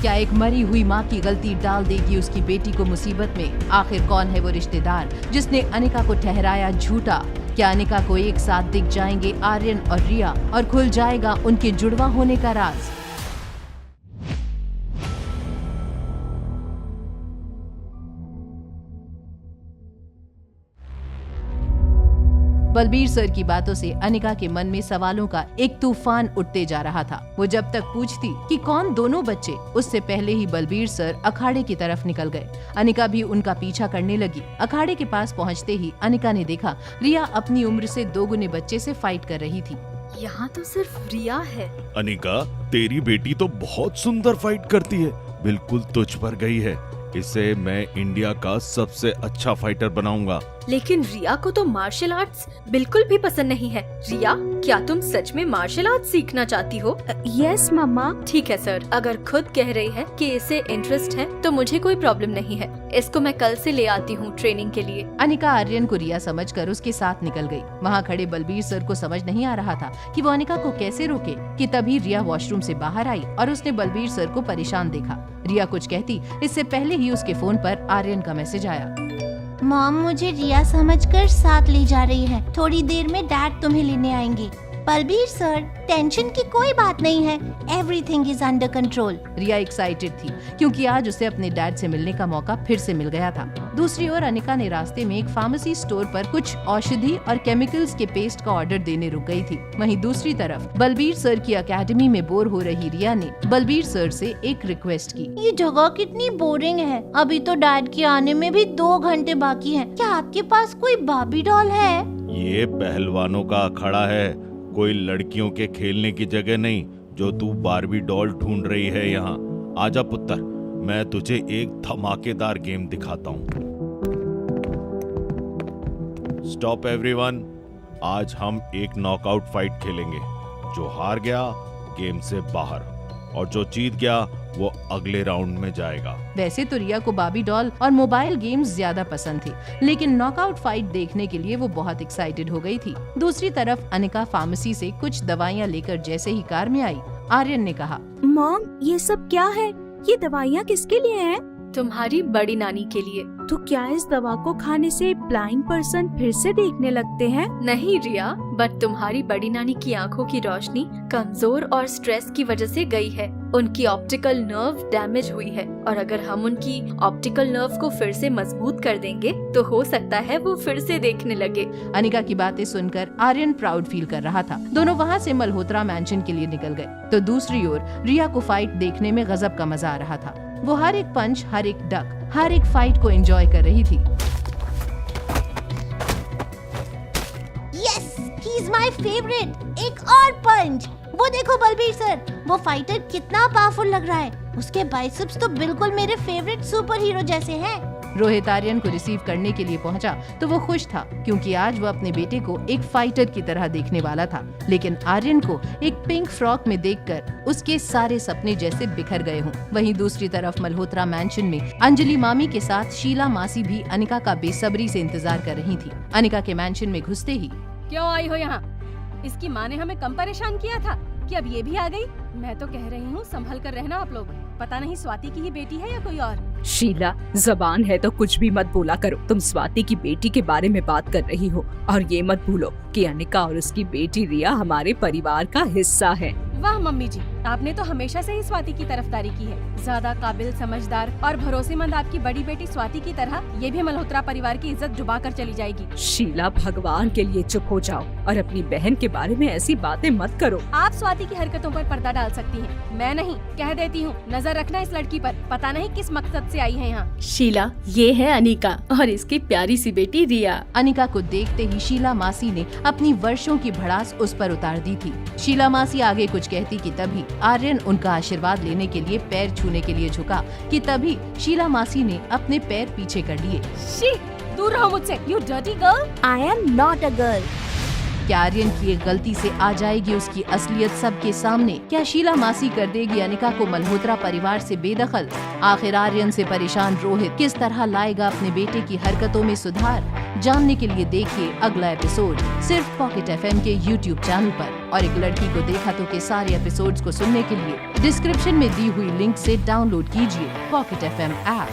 क्या एक मरी हुई माँ की गलती डाल देगी उसकी बेटी को मुसीबत में? आखिर कौन है वो रिश्तेदार जिसने अनिका को ठहराया झूठा? क्या अनिका को एक साथ दिख जाएंगे आर्यन और रिया और खुल जाएगा उनके जुड़वा होने का राज? बलबीर सर की बातों से अनिका के मन में सवालों का एक तूफान उठते जा रहा था। वो जब तक पूछती कि कौन दोनों बच्चे, उससे पहले ही बलबीर सर अखाड़े की तरफ निकल गए। अनिका भी उनका पीछा करने लगी। अखाड़े के पास पहुंचते ही अनिका ने देखा रिया अपनी उम्र से 2 गुने बच्चे से फाइट कर रही थी। यहाँ तो सिर्फ रिया है। अनिका, तेरी बेटी तो बहुत सुंदर फाइट करती है, बिल्कुल तुझ पर गई है। इसे मैं इंडिया का सबसे अच्छा फाइटर बनाऊंगा। लेकिन रिया को तो मार्शल आर्ट्स बिल्कुल भी पसंद नहीं है। रिया, क्या तुम सच में मार्शल आर्ट्स सीखना चाहती हो? यस मम्मा। ठीक है सर, अगर खुद कह रही है कि इसे इंटरेस्ट है तो मुझे कोई प्रॉब्लम नहीं है। इसको मैं कल से ले आती हूँ ट्रेनिंग के लिए। अनिका आर्यन को रिया समझकर उसके साथ निकल गई। वहाँ खड़े बलबीर सर को समझ नहीं आ रहा था कि वो अनिका को कैसे रोके कि तभी रिया वॉशरूम से बाहर आई और उसने बलबीर सर को परेशान देखा। रिया कुछ कहती इससे पहले ही उसके फोन पर आर्यन का मैसेज आया। मॉम मुझे रिया समझकर साथ ले जा रही है। थोड़ी देर में डैड तुम्हें लेने आएंगे। बलबीर सर, टेंशन की कोई बात नहीं है। Everything is under control. Riya excited थी क्योंकि आज उसे अपने डैड से मिलने का मौका फिर से मिल गया था। दूसरी ओर अनिका ने रास्ते में एक फार्मेसी स्टोर पर कुछ औषधि और केमिकल्स के पेस्ट का ऑर्डर देने रुक गई थी। वहीं दूसरी तरफ बलबीर सर की एकेडमी में बोर हो रही रिया ने बलबीर सर से एक रिक्वेस्ट की। ये जगह कितनी बोरिंग है। अभी तो डैड के आने में भी 2 घंटे बाकी हैं। क्या आपके पास कोई बार्बी डॉल है? ये पहलवानों का अखाड़ा है, कोई लड़कियों के खेलने की जगह नहीं जो तू बार्बी डॉल ढूंढ रही है यहाँ। आजा पुत्र, मैं तुझे एक धमाकेदार गेम दिखाता हूँ। स्टॉप एवरीवन, आज हम एक नॉकआउट फाइट खेलेंगे। जो हार गया गेम से बाहर और जो जीत गया वो अगले राउंड में जाएगा। वैसे तो रिया को बार्बी डॉल और मोबाइल गेम्स ज्यादा पसंद थी, लेकिन नॉकआउट फाइट देखने के लिए वो बहुत एक्साइटेड हो गई थी। दूसरी तरफ अनिका फार्मेसी से कुछ दवाइयाँ लेकर जैसे ही कार में आई, आर्यन ने कहा, मॉम ये सब क्या है? ये दवाइयाँ किसके लिए हैं? तुम्हारी बड़ी नानी के लिए। तो क्या इस दवा को खाने से ब्लाइंड पर्सन फिर से देखने लगते हैं? नहीं रिया, बट तुम्हारी बड़ी नानी की आंखों की रोशनी कमजोर और स्ट्रेस की वजह से गई है। उनकी ऑप्टिकल नर्व डैमेज हुई है और अगर हम उनकी ऑप्टिकल नर्व को फिर से मजबूत कर देंगे तो हो सकता है वो फिर से देखने लगे। अनिका की बातें सुनकर आर्यन प्राउड फील कर रहा था। दोनों वहाँ से मल्होत्रा मैंशन के लिए निकल गए तो दूसरी ओर रिया को फाइट देखने में गजब का मजा आ रहा था। वो हर एक पंच, हर एक डक, हर एक फाइट को एंजॉय कर रही थी। Yes, he is my favourite. एक और पंच। वो देखो बलबीर सर, वो फाइटर कितना पावरफुल लग रहा है। उसके बाइसेप्स तो बिल्कुल मेरे फेवरेट सुपर हीरो जैसे हैं। रोहित आर्यन को रिसीव करने के लिए पहुंचा तो वो खुश था क्योंकि आज वो अपने बेटे को एक फाइटर की तरह देखने वाला था। लेकिन आर्यन को एक पिंक फ्रॉक में देखकर उसके सारे सपने जैसे बिखर गए हों। वहीं दूसरी तरफ मल्होत्रा मैंशन में अंजलि मामी के साथ शीला मासी भी अनिका का बेसब्री से इंतजार कर रही थी। अनिका के मैंशन में घुसते ही, क्यों आई हो यहाँ? इसकी माँ ने हमें कम परेशान किया था कि अब ये भी आ गई। मैं तो कह रही हूँ संभल कर रहना आप लोग। पता नहीं स्वाति की ही बेटी है या कोई और। शीला, जबान है तो कुछ भी मत बोला करो। तुम स्वाति की बेटी के बारे में बात कर रही हो और ये मत भूलो कि अनिका और उसकी बेटी रिया हमारे परिवार का हिस्सा है। वाह मम्मी जी, आपने तो हमेशा से ही स्वाति की तरफदारी की है। ज्यादा काबिल, समझदार और भरोसेमंद आपकी बड़ी बेटी स्वाति की तरह ये भी मल्होत्रा परिवार की इज्जत डुबा कर चली जाएगी। शीला, भगवान के लिए चुप हो जाओ और अपनी बहन के बारे में ऐसी बातें मत करो। आप स्वाति की हरकतों पर पर्दा डाल सकती हैं, मैं नहीं। कह देती हूँ, नजर रखना इस लड़की पर। पता नहीं किस मकसद से आई है यहाँ। शीला, ये है अनिका और इसकी प्यारी सी बेटी रिया। अनिका को देखते ही शीला मासी ने अपनी वर्षों की भड़ास उस पर उतार दी थी। शीला मासी आगे कुछ कहती कि तभी आर्यन उनका आशीर्वाद लेने के लिए पैर छूने के लिए झुका कि तभी शीला मासी ने अपने पैर पीछे कर लिए। शी, दूर रहो मुझसे, you dirty girl. I am not a girl. क्या आर्यन की एक गलती से आ जाएगी उसकी असलियत सबके सामने? क्या शीला मासी कर देगी अनिका को मल्होत्रा परिवार से बेदखल? आखिर आर्यन से परेशान रोहित किस तरह लाएगा अपने बेटे की हरकतों में सुधार? जानने के लिए देखिए अगला एपिसोड सिर्फ पॉकेट FM के YouTube चैनल पर। और एक लड़की को देखा तो के सारे एपिसोड्स को सुनने के लिए डिस्क्रिप्शन में दी हुई लिंक से डाउनलोड कीजिए पॉकेट FM ऐप।